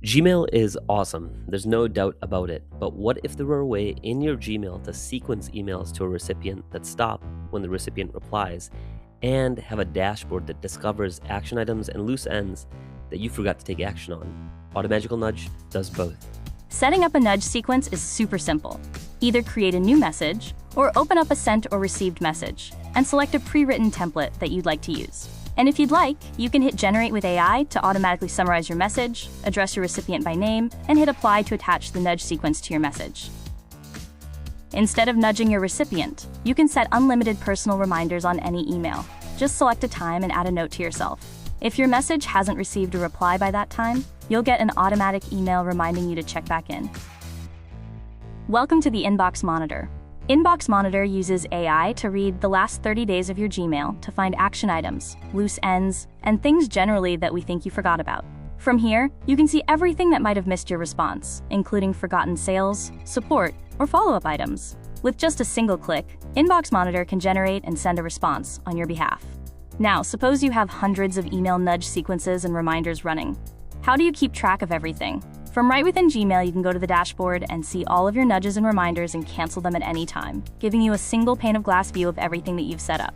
Gmail is awesome, there's no doubt about it, but what if there were a way in your Gmail to sequence emails to a recipient that stop when the recipient replies, and have a dashboard that discovers action items and loose ends that you forgot to take action on? Automagical Nudge does both. Setting up a nudge sequence is super simple. Either create a new message, or open up a sent or received message, and select a pre-written template that you'd like to use. And if you'd like, you can hit Generate with AI to automatically summarize your message, address your recipient by name, and hit Apply to attach the nudge sequence to your message. Instead of nudging your recipient, you can set unlimited personal reminders on any email. Just select a time and add a note to yourself. If your message hasn't received a reply by that time, you'll get an automatic email reminding you to check back in. Welcome to the Inbox Monitor. Inbox Monitor uses AI to read the last 30 days of your Gmail to find action items, loose ends, and things generally that we think you forgot about. From here, you can see everything that might have missed your response, including forgotten sales, support, or follow-up items. With just a single click, Inbox Monitor can generate and send a response on your behalf. Now, suppose you have hundreds of email nudge sequences and reminders running. How do you keep track of everything? From right within Gmail, you can go to the dashboard and see all of your nudges and reminders and cancel them at any time, giving you a single pane of glass view of everything that you've set up.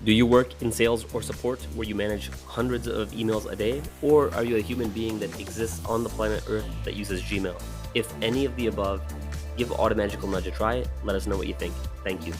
Do you work in sales or support where you manage hundreds of emails a day? Or are you a human being that exists on the planet Earth that uses Gmail? If any of the above, give Automagical Nudge a try. Let us know what you think. Thank you.